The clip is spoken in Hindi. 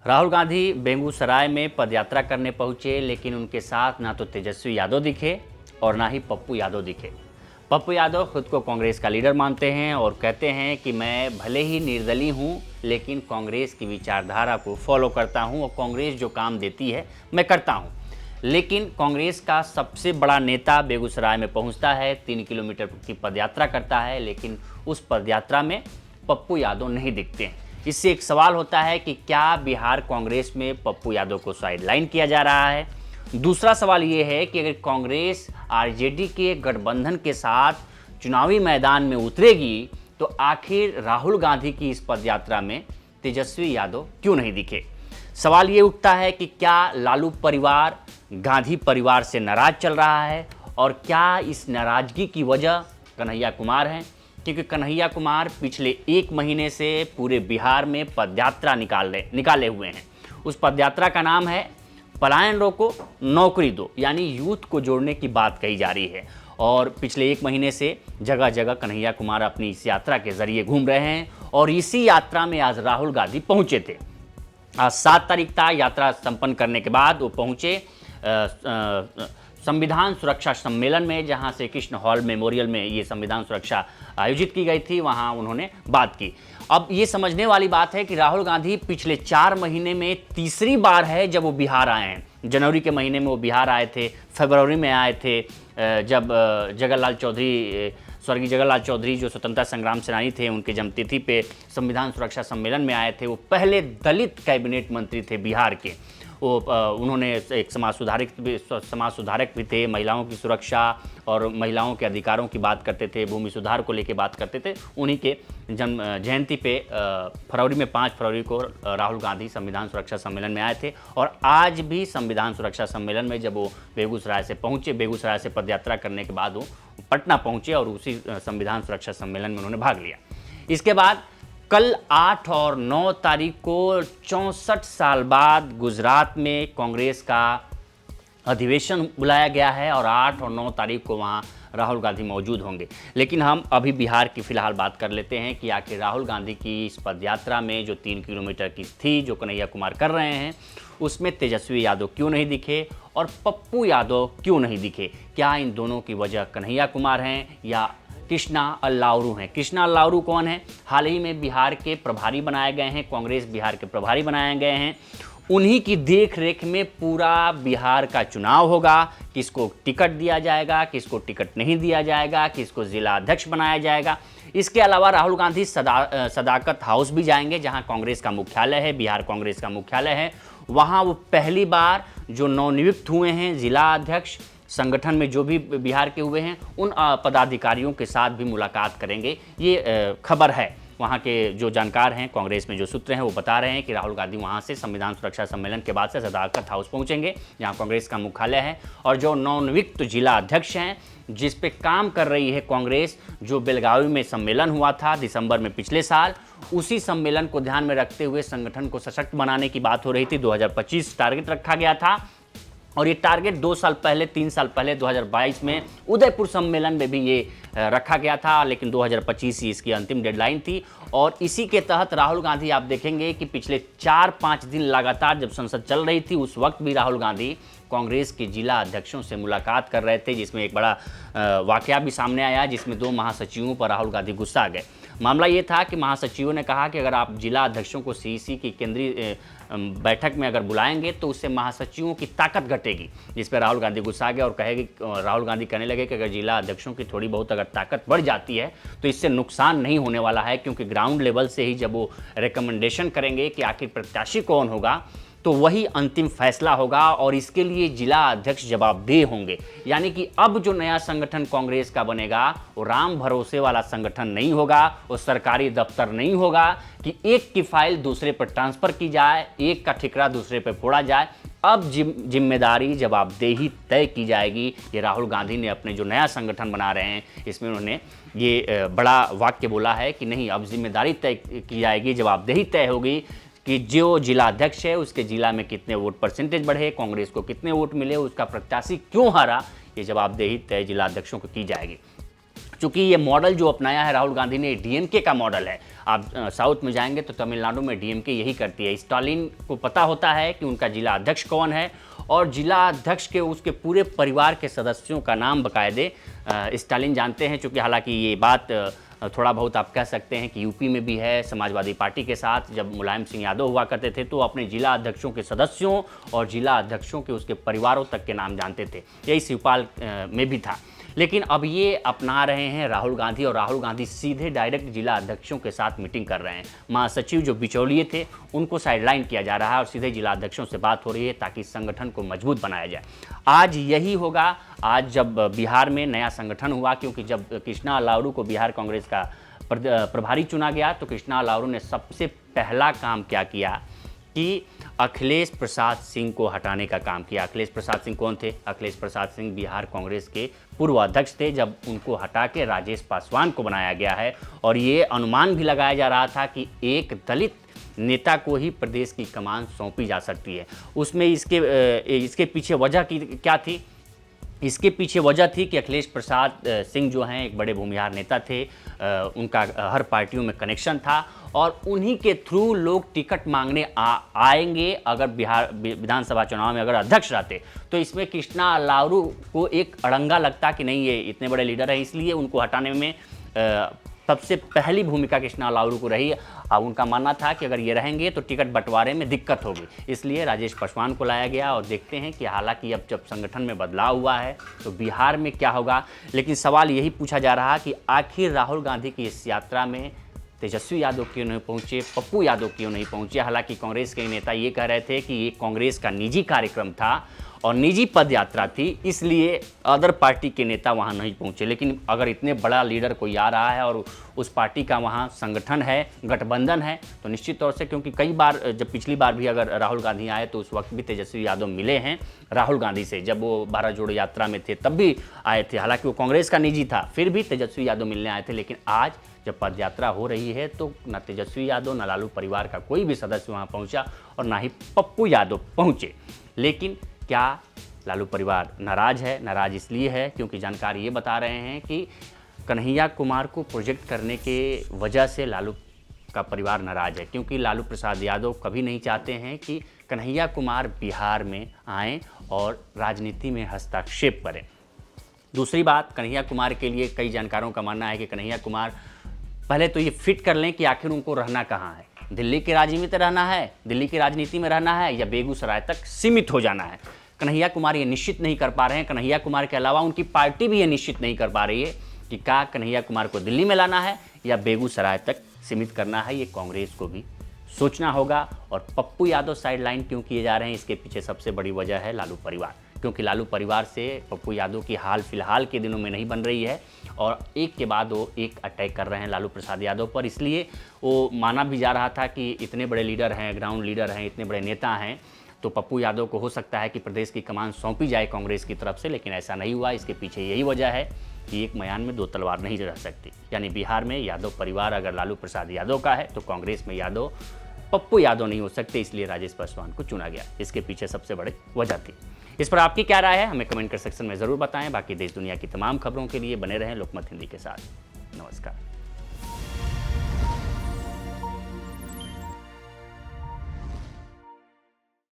राहुल गांधी बेगूसराय में पदयात्रा करने पहुंचे, लेकिन उनके साथ ना तो तेजस्वी यादव दिखे और ना ही पप्पू यादव दिखे। पप्पू यादव खुद को कांग्रेस का लीडर मानते हैं और कहते हैं कि मैं भले ही निर्दलीय हूं, लेकिन कांग्रेस की विचारधारा को फॉलो करता हूं और कांग्रेस जो काम देती है मैं करता हूं। लेकिन कांग्रेस का सबसे बड़ा नेता बेगूसराय में पहुंचता है, 3 किलोमीटर की पदयात्रा करता है, लेकिन उस पदयात्रा में पप्पू यादव नहीं दिखते हैं। इससे एक सवाल होता है कि क्या बिहार कांग्रेस में पप्पू यादव को साइडलाइन किया जा रहा है। दूसरा सवाल ये है कि अगर कांग्रेस आरजेडी के गठबंधन के साथ चुनावी मैदान में उतरेगी तो आखिर राहुल गांधी की इस पदयात्रा में तेजस्वी यादव क्यों नहीं दिखे। सवाल ये उठता है कि क्या लालू परिवार गांधी परिवार से नाराज चल रहा है और क्या इस नाराजगी की वजह कन्हैया कुमार हैं, क्योंकि कन्हैया कुमार पिछले 1 महीने से पूरे बिहार में पदयात्रा निकाले हुए हैं। उस पदयात्रा का नाम है पलायन रोको नौकरी दो, यानी यूथ को जोड़ने की बात कही जा रही है। और पिछले 1 महीने से जगह जगह कन्हैया कुमार अपनी इस यात्रा के जरिए घूम रहे हैं और इसी यात्रा में आज राहुल गांधी पहुंचे थे। आज 7 तारीख था। यात्रा संपन्न करने के बाद वो पहुंचे संविधान सुरक्षा सम्मेलन में, जहां से कृष्ण हॉल मेमोरियल में ये संविधान सुरक्षा आयोजित की गई थी, वहां उन्होंने बात की। अब ये समझने वाली बात है कि राहुल गांधी पिछले 4 महीने में तीसरी बार है जब वो बिहार आए हैं। जनवरी के महीने में वो बिहार आए थे, फरवरी में आए थे जब स्वर्गीय जगरलाल चौधरी जो स्वतंत्रता संग्राम सेनानी थे, उनके जन्मतिथि पे संविधान सुरक्षा सम्मेलन में आए थे। वो पहले दलित कैबिनेट मंत्री थे बिहार के। वो उन्होंने एक समाज सुधारक भी थे, महिलाओं की सुरक्षा और महिलाओं के अधिकारों की बात करते थे, भूमि सुधार को लेकर बात करते थे। उन्हीं के जन्म जयंती पे फरवरी में 5 फरवरी को राहुल गांधी संविधान सुरक्षा सम्मेलन में आए थे। और आज भी संविधान सुरक्षा सम्मेलन में जब वो बेगूसराय से पहुँचे, बेगूसराय से पदयात्रा करने के बाद वो पटना पहुँचे और उसी संविधान सुरक्षा सम्मेलन में उन्होंने भाग लिया। इसके बाद कल 8 और 9 तारीख को 64 साल बाद गुजरात में कांग्रेस का अधिवेशन बुलाया गया है और 8 और 9 तारीख को वहां राहुल गांधी मौजूद होंगे। लेकिन हम अभी बिहार की फिलहाल बात कर लेते हैं कि आखिर राहुल गांधी की इस पदयात्रा में जो 3 किलोमीटर की थी, जो कन्हैया कुमार कर रहे हैं, उसमें तेजस्वी यादव क्यों नहीं दिखे और पप्पू यादव क्यों नहीं दिखे। क्या इन दोनों की वजह कन्हैया कुमार हैं या कृष्णा अल्लाउरू हैं। कृष्णा अल्लाउरू कौन है? हाल ही में बिहार के प्रभारी बनाए गए हैं, कांग्रेस बिहार के प्रभारी बनाए गए हैं। उन्हीं की देख रेख में पूरा बिहार का चुनाव होगा। किसको टिकट दिया जाएगा, किसको टिकट नहीं दिया जाएगा, किसको जिला अध्यक्ष बनाया जाएगा। इसके अलावा राहुल गांधी सदाकत हाउस भी जाएंगे, जहां कांग्रेस का मुख्यालय है, बिहार कांग्रेस का मुख्यालय है। वहां वो पहली बार जो नवनियुक्त हुए हैं जिला अध्यक्ष, संगठन में जो भी बिहार के हुए हैं, उन पदाधिकारियों के साथ भी मुलाकात करेंगे। ये खबर है। वहाँ के जो जानकार हैं, कांग्रेस में जो सूत्र हैं, वो बता रहे हैं कि राहुल गांधी वहाँ से संविधान सुरक्षा सम्मेलन के बाद से सदाकत हाउस पहुँचेंगे, जहाँ कांग्रेस का मुख्यालय है। और जो नवनियुक्त जिला अध्यक्ष हैं, जिस पे काम कर रही है कांग्रेस, जो बेलगावी में सम्मेलन हुआ था दिसंबर में पिछले साल, उसी सम्मेलन को ध्यान में रखते हुए संगठन को सशक्त बनाने की बात हो रही थी। 2025 टारगेट रखा गया था और ये टारगेट 2 साल पहले, 3 साल पहले 2022 में उदयपुर सम्मेलन में भी ये रखा गया था, लेकिन 2025 ही इसकी अंतिम डेडलाइन थी। और इसी के तहत राहुल गांधी, आप देखेंगे कि पिछले 4-5 दिन लगातार जब संसद चल रही थी, उस वक्त भी राहुल गांधी कांग्रेस के जिला अध्यक्षों से मुलाकात कर रहे थे, जिसमें एक बड़ा वाकया भी सामने आया, जिसमें 2 महासचिवों पर राहुल गांधी गुस्सा गए। मामला ये था कि महासचिवों ने कहा कि अगर आप जिला अध्यक्षों को सीईसी की केंद्रीय बैठक में अगर बुलाएंगे तो उससे महासचिवों की ताकत घटेगी, जिस पर राहुल गांधी गुस्सा गए और राहुल गांधी कहने लगे कि अगर जिला अध्यक्षों की थोड़ी बहुत अगर ताकत बढ़ जाती है तो इससे नुकसान नहीं होने वाला है, क्योंकि ग्राउंड लेवल से ही जब वो रिकमेंडेशन करेंगे कि आखिर प्रत्याशी कौन होगा, तो वही अंतिम फैसला होगा और इसके लिए जिला अध्यक्ष जवाबदेह होंगे। यानी कि अब जो नया संगठन कांग्रेस का बनेगा, वो राम भरोसे वाला संगठन नहीं होगा, वो सरकारी दफ्तर नहीं होगा कि एक की फाइल दूसरे पर ट्रांसफर की जाए, एक का ठिकरा दूसरे पर फोड़ा जाए। अब जिम्मेदारी, जवाबदेही तय की जाएगी। ये राहुल गांधी ने अपने जो नया संगठन बना रहे हैं, इसमें उन्होंने ये बड़ा वाक्य बोला है कि नहीं, अब जिम्मेदारी तय की जाएगी, जवाबदेही तय होगी कि जो जिला अध्यक्ष है उसके जिला में कितने वोट परसेंटेज बढ़े, कांग्रेस को कितने वोट मिले, उसका प्रत्याशी क्यों हारा, ये जवाबदेही तय जिला अध्यक्षों को की जाएगी। चूंकि ये मॉडल जो अपनाया है राहुल गांधी ने डीएमके का मॉडल है। आप साउथ में जाएंगे तो तमिलनाडु में डीएमके यही करती है। स्टालिन को पता होता है कि उनका जिला अध्यक्ष कौन है और जिला अध्यक्ष के उसके पूरे परिवार के सदस्यों का नाम बकायदे स्टालिन जानते हैं। चूँकि हालांकि ये बात थोड़ा बहुत आप कह सकते हैं कि यूपी में भी है। समाजवादी पार्टी के साथ जब मुलायम सिंह यादव हुआ करते थे तो अपने जिला अध्यक्षों के सदस्यों और जिला अध्यक्षों के उसके परिवारों तक के नाम जानते थे। यही शिवपाल में भी था। लेकिन अब ये अपना रहे हैं राहुल गांधी, और राहुल गांधी सीधे डायरेक्ट जिला अध्यक्षों के साथ मीटिंग कर रहे हैं। महासचिव जो बिचौलिए थे उनको साइडलाइन किया जा रहा है और सीधे जिला अध्यक्षों से बात हो रही है ताकि संगठन को मजबूत बनाया जाए। आज यही होगा। आज जब बिहार में नया संगठन हुआ, क्योंकि जब कृष्णा अलाउरू को बिहार कांग्रेस का प्रभारी चुना गया तो कृष्णा अलाउरू ने सबसे पहला काम क्या किया कि अखिलेश प्रसाद सिंह को हटाने का काम किया। अखिलेश प्रसाद सिंह कौन थे? अखिलेश प्रसाद सिंह बिहार कांग्रेस के पूर्व अध्यक्ष थे। जब उनको हटा के राजेश पासवान को बनाया गया है और ये अनुमान भी लगाया जा रहा था कि एक दलित नेता को ही प्रदेश की कमान सौंपी जा सकती है। उसमें इसके पीछे वजह क्या थी? इसके पीछे वजह थी कि अखिलेश प्रसाद सिंह जो हैं एक बड़े भूमिहार नेता थे। उनका हर पार्टियों में कनेक्शन था और उन्हीं के थ्रू लोग टिकट मांगने आएंगे। अगर बिहार विधानसभा चुनाव में अगर अध्यक्ष रहते तो इसमें कृष्णा अलाउरू को एक अड़ंगा लगता कि नहीं, ये इतने बड़े लीडर हैं, इसलिए उनको हटाने में सबसे पहली भूमिका कृष्णा अलाउरू को रही। अब उनका मानना था कि अगर ये रहेंगे तो टिकट बंटवारे में दिक्कत होगी, इसलिए राजेश पासवान को लाया गया। और देखते हैं कि हालांकि अब जब संगठन में बदलाव हुआ है तो बिहार में क्या होगा। लेकिन सवाल यही पूछा जा रहा है कि आखिर राहुल गांधी की इस यात्रा में तेजस्वी यादव क्यों नहीं पहुंचे, पप्पू यादव क्यों नहीं पहुंचे। हालांकि कांग्रेस के नेता ये कह रहे थे कि ये कांग्रेस का निजी कार्यक्रम था और निजी पद यात्रा थी, इसलिए अदर पार्टी के नेता वहां नहीं पहुंचे। लेकिन अगर इतने बड़ा लीडर कोई आ रहा है और उस पार्टी का वहां संगठन है, गठबंधन है, तो निश्चित तौर से, क्योंकि कई बार जब पिछली बार भी अगर राहुल गांधी आए तो उस वक्त भी तेजस्वी यादव मिले हैं राहुल गांधी से। जब वो भारत जोड़ो यात्रा में थे तब भी आए थे। हालांकि वो कांग्रेस का निजी था, फिर भी तेजस्वी यादव मिलने आए थे। लेकिन आज जब पदयात्रा हो रही है तो न तेजस्वी यादव न लालू परिवार का कोई भी सदस्य वहाँ पहुँचा और ना ही पप्पू यादव पहुँचे। लेकिन क्या लालू परिवार नाराज़ है? नाराज़ इसलिए है क्योंकि जानकार ये बता रहे हैं कि कन्हैया कुमार को प्रोजेक्ट करने के वजह से लालू का परिवार नाराज़ है। क्योंकि लालू प्रसाद यादव कभी नहीं चाहते हैं कि कन्हैया कुमार बिहार में आएँ और राजनीति में हस्तक्षेप करें। दूसरी बात, कन्हैया कुमार के लिए कई जानकारों का मानना है कि कन्हैया कुमार पहले तो ये फिट कर लें कि आखिर उनको रहना कहाँ है। दिल्ली की राजनीति रहना है, दिल्ली की राजनीति में रहना है, या बेगूसराय तक सीमित हो जाना है। कन्हैया कुमार ये निश्चित नहीं कर पा रहे हैं। कन्हैया कुमार के अलावा उनकी पार्टी भी ये निश्चित नहीं कर पा रही है कि क्या कन्हैया कुमार को दिल्ली में लाना है या बेगूसराय तक सीमित करना है। ये कांग्रेस को भी सोचना होगा। और पप्पू यादव साइडलाइन क्यों किए जा रहे हैं, इसके पीछे सबसे बड़ी वजह है लालू परिवार। क्योंकि लालू परिवार से पप्पू यादव की हाल फिलहाल के दिनों में नहीं बन रही है और एक के बाद वो एक अटैक कर रहे हैं लालू प्रसाद यादव पर। इसलिए वो माना भी जा रहा था कि इतने बड़े लीडर हैं, ग्राउंड लीडर हैं, इतने बड़े नेता हैं, तो पप्पू यादव को हो सकता है कि प्रदेश की कमान सौंपी जाए कांग्रेस की तरफ से। लेकिन ऐसा नहीं हुआ। इसके पीछे यही वजह है कि एक मयान में दो तलवार नहीं रह सकती। यानी बिहार में यादव परिवार अगर लालू प्रसाद यादव का है तो कांग्रेस में यादव पप्पू यादव नहीं हो सकते, इसलिए राजेश पासवान को चुना गया। इसके पीछे सबसे बड़ी वजह थी। इस पर आपकी क्या राय है, हमें कमेंट कर सेक्शन में ज़रूर बताएं। बाकी देश दुनिया की तमाम खबरों के लिए बने रहें लोकमत हिंदी के साथ। नमस्कार।